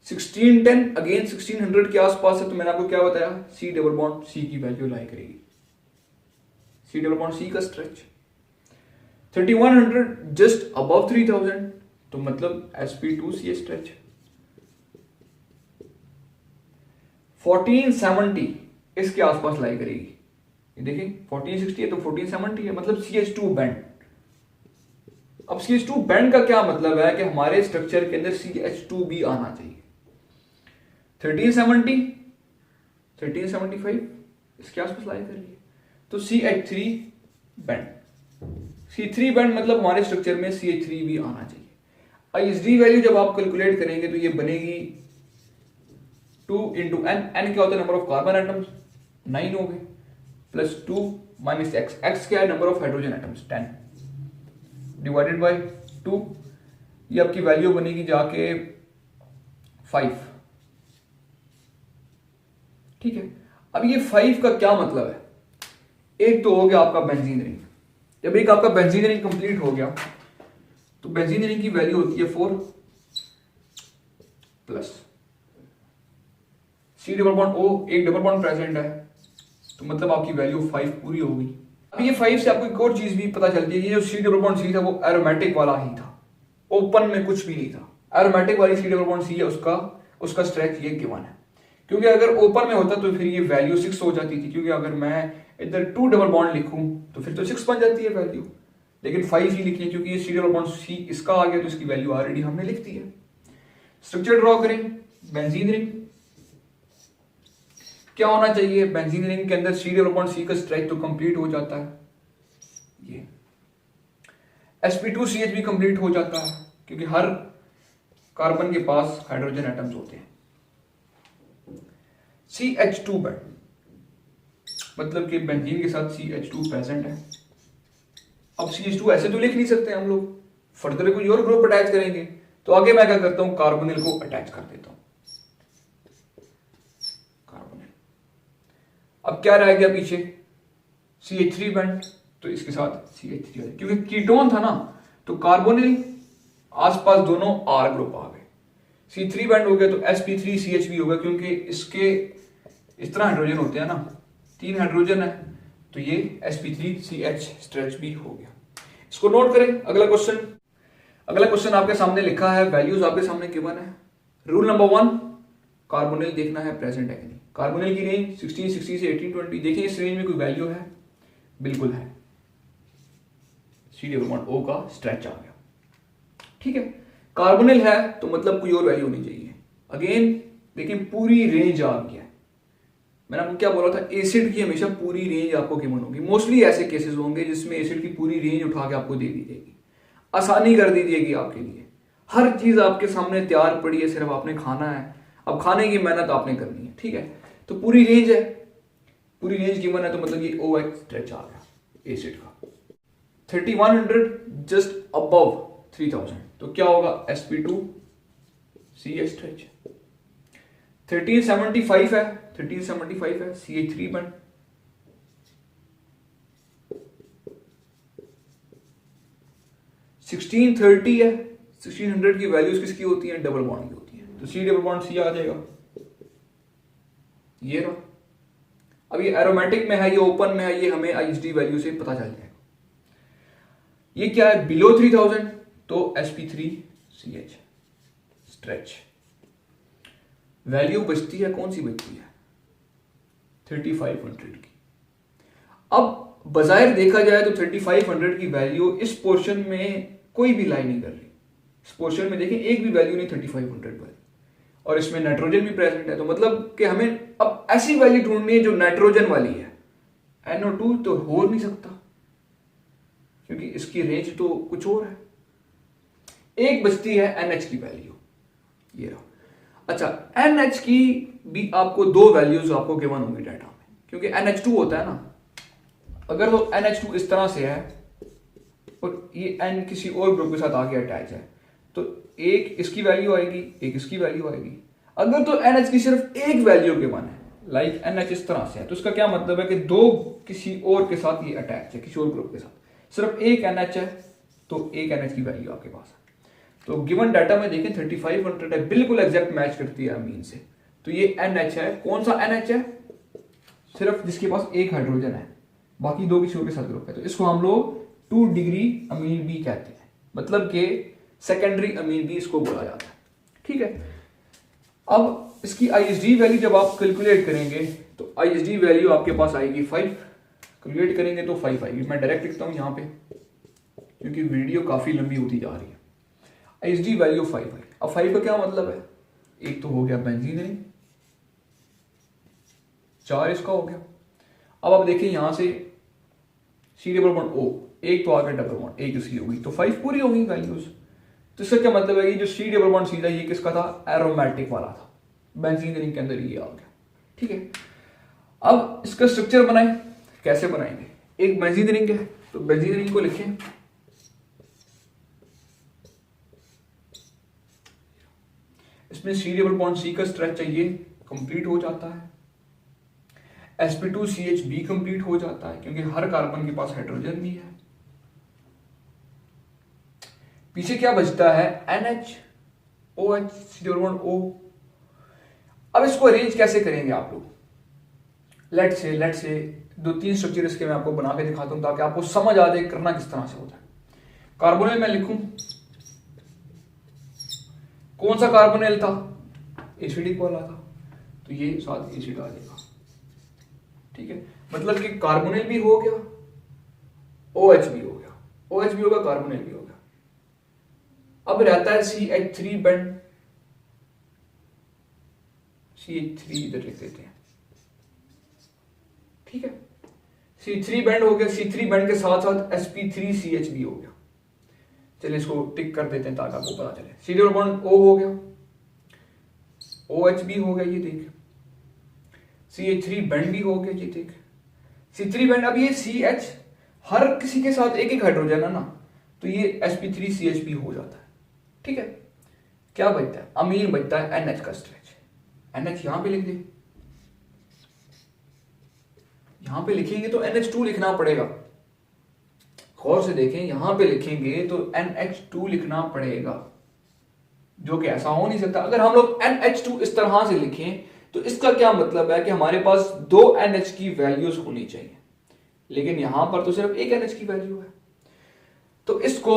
1610 अगेन 1600 के आसपास है, तो मैंने आपको क्या बताया? C डबल बॉन्ड C की वैल्यू लाई करेगी, C डबल बॉन्ड C का स्ट्रेच। 3100 जस्ट अबव 3000, तो मतलब sp2CH स्ट्रेच। 1470 इसके आसपास लाई करेगी, ये देखिए 1460 है तो 1470 है, मतलब CH2 बैंड। अब CH2 बैंड का क्या मतलब है कि हमारे स्ट्रक्चर के अंदर CH2 भी आना चाहिए। 1370, 1375 इसके आसपास लाई कर रही है, तो CH3 बैंड, C3 बैंड मतलब हमारे स्ट्रक्चर में CH3 भी आना चाहिए। ISD वैल्यू जब आप कैलकुलेट करेंगे तो ये बनेगी 2 इंटू n, n क्या होता है? नंबर ऑफ कार्बन एटम्स, 9 हो गए, प्लस 2 माइनस x, x क्या है? Number of hydrogen atoms, 10 divided by 2, ये आपकी वैल्यू बनेगी जाके 5। ठीक है, अब ये 5 का क्या मतलब है? एक तो हो गया आपका बेंजीन रिंग, जब एक आपका बेंजीन रिंग कंप्लीट हो गया तो बेंजीन रिंग की वैल्यू होती है 4 plus C double bond O, एक डबल बॉन्ड प्रेजेंट है, तो मतलब आपकी वैल्यू 5 पूरी हो गई। अब ये 5 से आपको एक और चीज भी पता चलती है, ये जो C डबल बॉन्ड C था वो एरोमेटिक वाला ही था, ओपन में कुछ भी नहीं था। एरोमेटिक वाली C डबल बॉन्ड C है, उसका स्ट्रेच ये गिवन है, क्योंकि अगर ओपन में होता तो फिर ये वैल्यू 6 हो जाती थी, क्योंकि अगर मैं इधर 2 डबल बॉन्ड लिखूं तो फिर तो 6 बन जाती है वैल्यू, लेकिन 5 ही लिखी है क्योंकि ये C डबल बॉन्ड C इसका आ गया, तो इसकी वैल्यू ऑलरेडी हमने लिख दी है। स्ट्रक्चर ड्रॉ करें, बेंजीन रिंग क्या होना चाहिए? बेंजीन रिंग के अंदर C डबल बॉन्ड C का स्ट्रेच तो कंप्लीट हो जाता है, ये sp2CH भी कंप्लीट हो जाता है, क्योंकि हर कार्बन के पास हाइड्रोजन एटम्स होते हैं। CH2 बैंड मतलब कि बेंजीन के साथ CH2 प्रेजेंट है। अब CH2 ऐसे तो लिख नहीं सकते हम लोग, फर्दर कोई और ग्रुप अटैच करेंगे, तो आगे मैं क्या करता हूं? कार्बोनिल को अटैच कर देता हूं, कार्बोनिल। अब क्या रह गया पीछे? CH3 बैंड, तो इसके साथ CH3, क्योंकि कीटोन था ना, तो कार्बोनिल आसपास दोनों R ग्रुप आ गए। C3 बैंड हो गया तो sp3CH भी होगा, क्योंकि इसके इस तरह हाइड्रोजन होते हैं ना, 3 हाइड्रोजन है, तो ये sp3CH स्ट्रेच भी हो गया। इसको नोट करें। अगला क्वेश्चन आपके सामने लिखा है, वैल्यूज आपके सामने गिवन है। रूल नंबर 1, कार्बोनिल देखना है प्रेजेंट है कि नहीं। कार्बोनिल की रेंज 1660 से 1820, देखिए इस रेंज में कोई वैल्यू है? बिल्कुल है, C डबल बॉन्ड O का स्ट्रेच आ गया। ठीक है, कार्बोनिल है तो मतलब कोई और वैल्यू होनी चाहिए। अगेन देखिए पूरी रेंज आ गई है। मैंने आपको क्या बोला था? एसिड की हमेशा पूरी रेंज आपको गिवन होगी। मोस्टली ऐसे केसेस होंगे जिसमें एसिड की पूरी रेंज उठा के आपको दे दी जाएगी, आसानी कर दी जाएगी आपके लिए। हर चीज आपके सामने तैयार पड़ी है, सिर्फ आपने खाना है। अब खाने की मेहनत आपने करनी है। ठीक है, तो पूरी रेंज है, पूरी रेंज गिवन है, तो मतलब ये OH स्ट्रेच आ गया एसिड का। 3100 जस्ट अबव 3000, तो क्या होगा? sp2CH stretch. 1375 है, 1375 है, CH3 बन। 1630 है, 1600 की वैल्यूज किसकी होती है? डबल बॉन्ड की होती है, तो C डबल बॉन्ड C आ जाएगा, ये रहा। अब ये एरोमेटिक में है, ये ओपन में है, ये हमें आईएसडी वैल्यू से पता चल जाएगा। ये क्या है, बिलो 3000 तो sp3ch स्ट्रेच। वैल्यू बचती है, कौन सी बचती है, 3500 की। अब बजाय देखा जाए तो 3500 की वैल्यू इस पोर्शन में कोई भी लाई नहीं कर रही। इस पोर्शन में देखें एक भी वैल्यू नहीं 3500 वाली, और इसमें नाइट्रोजन भी प्रेजेंट है, तो मतलब कि हमें अब ऐसी वैल्यू ढूंढनी है जो नाइट्रोजन वाली है। NO2 तो हो नहीं सकता क्योंकि इसकी रेंज तो कुछ और है। एक बचती है NH की वैल्यू, ये रहा। अच्छा, NH की भी आपको दो वैल्यूज आपको गिवन होंगी डाटा में, क्योंकि NH2 होता है ना, अगर वो NH2 इस तरह से है और ये N किसी और ग्रुप के साथ आगे अटैच है, तो एक इसकी वैल्यू आएगी, एक इसकी वैल्यू आएगी। अगर तो NH की सिर्फ एक वैल्यू गिवन है, लाइक NH इस तरह से है, तो इसका क्या मतलब है कि दो किसी और के साथ ये अटैच है, किसी और ग्रुप के साथ। सिर्फ एक NH है तो एक NH की वैल्यू आपके पास है। तो गिवन डाटा में देखें 3500 है, बिल्कुल एग्जैक्ट मैच करती है अमीन से। तो ये NH है, कौन सा NH है, सिर्फ जिसके पास एक हाइड्रोजन है, बाकी दो किसी और के साथ ग्रुप है, तो इसको हम लोग 2 डिग्री अमीन बी कहते हैं, मतलब कि सेकेंडरी अमीन बी इसको बोला जाता है। ठीक है, अब इसकी आईएसडी वैल्यू जब आप कैलकुलेट करेंगे तो आईएसडी वैल्यू आपके पास आएगी 5, कैलकुलेट करेंगे तो 5 आएगी। मैं डायरेक्ट लिखता हूं यहां पे क्योंकि वीडियो काफी लंबी होती जा रही है। आईएसडी वैल्यू 5 है। अब 5 का क्या मतलब है, एक तो हो गया बेंजीन रिंग, 4 इसका हो गया। अब आप देखिए यहां से C डबल बॉन्ड O, एक तो आ गया डबल बॉन्ड, एक इसकी होगी, तो 5 पूरी होगी वैल्यूज। तो इसका क्या मतलब है, ये जो C डबल बॉन्ड सीधा ये किसका था, एरोमेटिक वाला था, बेंजीन रिंग के अंदर ये आ गया। ठीक है, अब इसका स्ट्रक्चर बनाएं, कैसे बनाएंगे, एक बेंजीन रिंग है तो बेंजीन रिंग को लिखें, इसमें C डबल बॉन्ड C का स्ट्रेच चाहिए, कंप्लीट हो जाता है। sp2CH कंप्लीट हो जाता है क्योंकि हर कार्बन के पास हाइड्रोजन भी है। पीछे क्या बचता है, NH OH C double bond O। अब इसको अरेंज कैसे करेंगे आप लोग, लेट से 2-3 स्ट्रक्चर इसके मैं आपको बना के दिखाता हूं ताकि आपको समझ आ जाए करना किस तरह से होता है। कार्बोनिल मैं लिखूं, कौन सा कार्बोनिल था, एसिडिक वाला था, तो ये साथ एसिड आ जाएगा। ठीक है, मतलब कि कार्बोनिल भी हो गया, OH भी हो गया, OH भी होगा, कार्बोनिल भी हो गया। अब रहता है CH3 बॉन्ड, CH3 इधर लिख देते हैं। ठीक है, C3 बॉन्ड हो गया, C3 बॉन्ड के साथ साथ sp3CH भी हो गया। चलिए इसको टिक कर देते हैं ताकि आपको पता चले। C डबल बॉन्ड O हो गया, OH भी हो गया, ये देख, CH3 बॉन्ड भी हो गया, ये देख, C3 बॉन्ड। अब ये CH हर किसी के साथ एक एक हाइड्रोजन है ना, तो ये sp3CH भी हो जाता है। ठीक है, क्या बचता है, अमीन बचता है NH का स्ट्रेच। NH यहां पे लिख दे, यहां पे लिखेंगे तो NH2 लिखना पड़ेगा, गौर से देखें, यहां पे लिखेंगे तो NH2 लिखना पड़ेगा, जो कि ऐसा हो नहीं सकता। अगर हम लोग NH2 इस तरह से लिखें तो इसका क्या मतलब है कि हमारे पास 2 NH की वैल्यूज होनी चाहिए, लेकिन यहां पर तो सिर्फ एक NH की वैल्यू है। तो इसको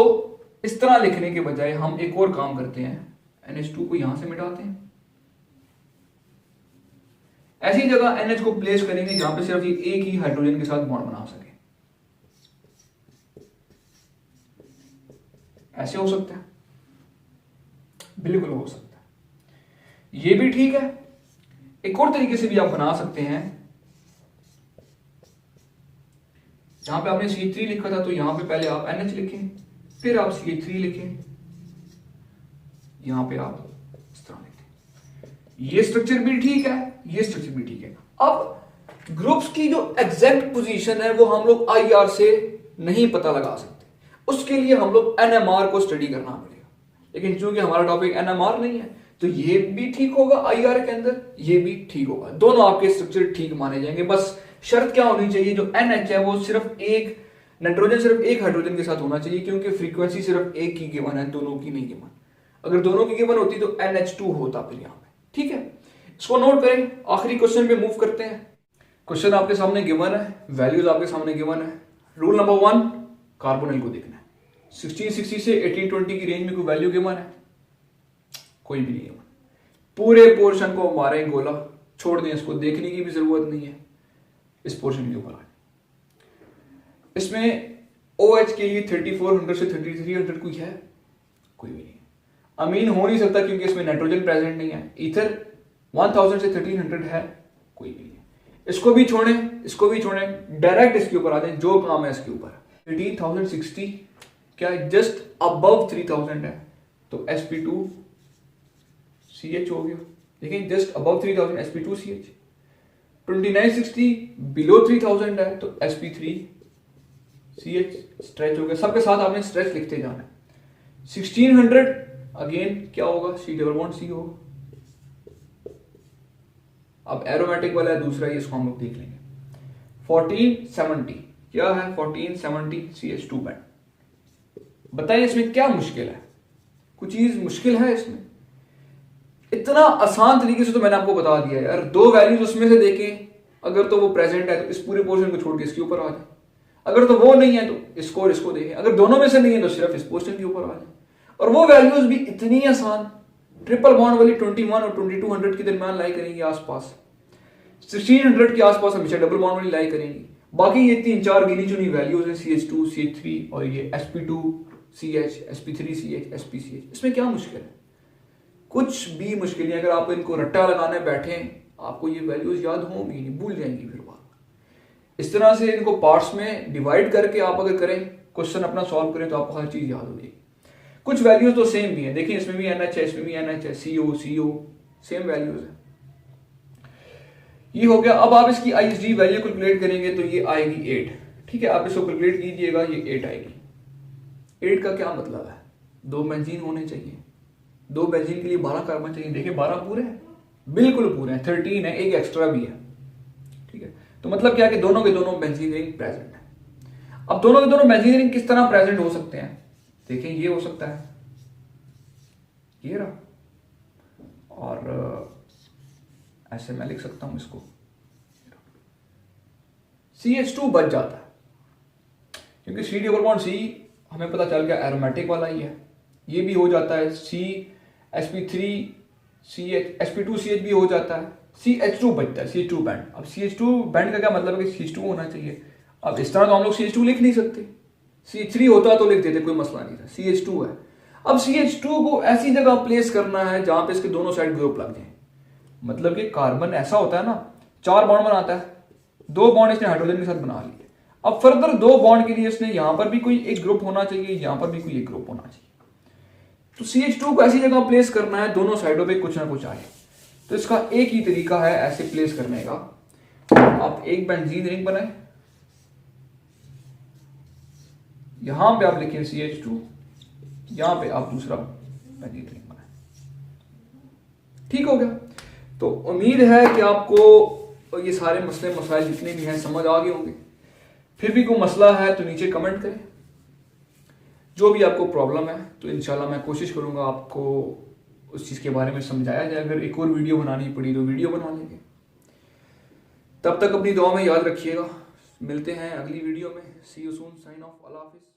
इस तरह लिखने के बजाय हम एक और काम करते हैं, NH2 को यहां से मिटाते हैं, ऐसी जगह NH को प्लेस करेंगे जहां पे सिर्फ ये एक ही हाइड्रोजन के साथ बॉन्ड बना सके। ऐसे हो सकता है, बिल्कुल हो सकता है, ये भी ठीक है। एक और तरीके से भी आप बना सकते हैं, जहां पे आपने C3 लिखा था तो यहां पे पहले आप NH लिखें, फिर आप CH3 लिखें, यहां पे आप इस तरह लिखें। ये स्ट्रक्चर भी ठीक है, ये स्ट्रक्चर भी ठीक है। अब ग्रुप्स की जो एग्जैक्ट पोजीशन है वो हम लोग IR से नहीं पता लगा सकते, उसके लिए हम लोग NMR को स्टडी करना पड़ेगा। लेकिन चूंकि हमारा टॉपिक NMR नहीं है तो ये भी ठीक होगा IR के अंदर, ये भी ठीक होगा, दोनों आपके स्ट्रक्चर ठीक माने जाएंगे। बस शर्त क्या होनी चाहिए, जो NH है वो सिर्फ एक नाइट्रोजन, सिर्फ एक हाइड्रोजन के साथ होना चाहिए, क्योंकि फ्रीक्वेंसी सिर्फ एक की गिवन है, दोनों की नहीं गिवन। अगर दोनों की गिवन होती तो NH2 होता फिर यहां पे। ठीक है, इसको नोट करें, आखिरी क्वेश्चन पे मूव करते हैं। क्वेश्चन आपके सामने गिवन है, वैल्यूज आपके सामने गिवन है। रूल नंबर 1, कार्बोनिल को देखना है। 1660 से 1820 की रेंज में कोई वैल्यू गिवन है? कोई भी नहीं गिवन। पूरे पोर्शन को मारे गोला, छोड़ दें, इसको देखने की भी जरूरत नहीं है। इस पोर्शन के ऊपर आए, इसमें OH के लिए 3400 से 3300 कोई है? कोई भी नहीं है। अमीन हो नहीं सकता क्योंकि इसमें नाइट्रोजन प्रेजेंट नहीं है। ईथर 1000 से 1300 है? कोई भी नहीं है। इसको भी छोड़ें, इसको भी छोड़ें, डायरेक्ट इसके ऊपर आ जाए, जो काम है इसके ऊपर। 13060 क्या जस्ट अबव 3000 है, तो sp2CH हो गया। लेकिन जस्ट अबव 3000 sp2CH। 2960 बिलो 3000 है, तो sp3CH स्ट्रेच हो गया। सबके साथ आपने स्ट्रेच लिखते जाना है। 1600 अगेन क्या होगा? C डबल बॉन्ड C होगा। अब एरोमेटिक वाला है दूसरा, इसको हम लोग देख लेंगे। 1470 क्या है? 1470 CH2 बैंड। बताइए इसमें क्या मुश्किल है? कुछ चीज मुश्किल है इसमें? इतना आसान तरीके से तो मैंने आपको बता दिया यार। दो वैल्यूज उसमें से देखें, अगर तो वो प्रेजेंट है तो इस पूरे पोर्शन को छोड़ के इसके ऊपर आ जाए, अगर तो वो नहीं है तो इसको और इसको देखें, अगर दोनों में से नहीं है तो सिर्फ इस पोर्शन के ऊपर आ जाए। और वो वैल्यूज भी इतनी आसान, ट्रिपल बॉन्ड वाली 21 और 2200 के दरमियान लाई करेंगी आसपास, 1600 के आसपास हमेशा डबल बॉन्ड वाली लाई करेंगी। बाकी ये 3-4 गिनी चुनी वैल्यूज हैं, CH2 CH3 और ये sp2CH sp3CH sp CH। इसमें क्या मुश्किल है? कुछ भी मुश्किल नहीं। अगर आप इनको रट्टा लगाने बैठे, आपको ये वैल्यूज याद होंगी नहीं, भूल जाएंगी फिर बात। इस तरह से इनको पार्ट्स में डिवाइड करके आप अगर करें, क्वेश्चन अपना सॉल्व करें, तो आपको हर चीज याद हो जाएगी। कुछ वैल्यूज तो सेम भी है, देखिए इसमें भी NH है, इसमें भी NH है, CO सेम वैल्यूज है। ये हो गया। अब आप इसकी ISD वैल्यू कैलकुलेट करेंगे तो ये आएगी 8। ठीक है, आप इसको कैलकुलेट कीजिएगा, ये 8 आएगी। 8 का क्या मतलब है? 2 बेंजीन होने चाहिए, 2 बेंजीन के लिए 12 कार्बन चाहिए। देखिए 12 पूरे हैं, बिल्कुल पूरे हैं। 13 है, एक एक्स्ट्रा भी है। ठीक है, तो मतलब क्या कि दोनों के दोनों बेंजीन रिंग प्रेजेंट है। अब दोनों के दोनों बेंजीन रिंग किस तरह प्रेजेंट हो सकते हैं? देखिए ये हो सकता है, ये रहा, और ऐसे मैं लिख सकता हूं इसको, CH2 बच जाता है क्योंकि C डबल बॉन्ड C हमें पता चल गया एरोमेटिक वाला ही है। ये भी हो जाता है, C sp3CH sp2CH भी हो जाता है, CH2 बचता है, CH2 बैंड। अब CH2 बैंड का क्या मतलब है कि CH2 होना चाहिए। अब इस तरह तो हम लोग CH2 लिख नहीं सकते, CH3 होता तो लिख देते, कोई मसला नहीं था। CH2 है। अब CH2 को ऐसी जगह प्लेस करना है जहां पे इसके दोनों साइड ग्रुप लग जाए। मतलब कि कार्बन ऐसा होता है ना, 4 बॉन्ड बनाता है, 2 बॉन्ड इसने हाइड्रोजन के साथ बना लिए। अब फर्दर 2 बॉन्ड के लिए इसने यहां पर भी कोई एक ग्रुप होना चाहिए, यहां पर भी कोई एक ग्रुप होना चाहिए। तो CH2 को ऐसी जगह प्लेस करना है दोनों साइडों पे कुछ ना कुछ आए। तो इसका एक ही तरीका है ऐसे प्लेस करने का। आप एक बेंजीन रिंग बनाए, यहां पे आप लिखें CH2, यहां पे आप दूसरा बेंजीन रिंग बनाए। ठीक हो गया। तो उम्मीद है कि आपको ये सारे मसले मसाइल जितने भी हैं समझ आ गए होंगे। फिर भी कोई मसला है तो नीचे कमेंट करें, जो भी आपको प्रॉब्लम है, तो इंशाल्लाह मैं कोशिश करूंगा आपको उस चीज़ के बारे में समझाया जाए। अगर एक और वीडियो बनानी पड़ी तो वीडियो बना लेंगे। तब तक अपनी दुआ में याद रखिएगा। मिलते हैं अगली वीडियो में। See you soon. Sign off. अल्लाह हाफिज़।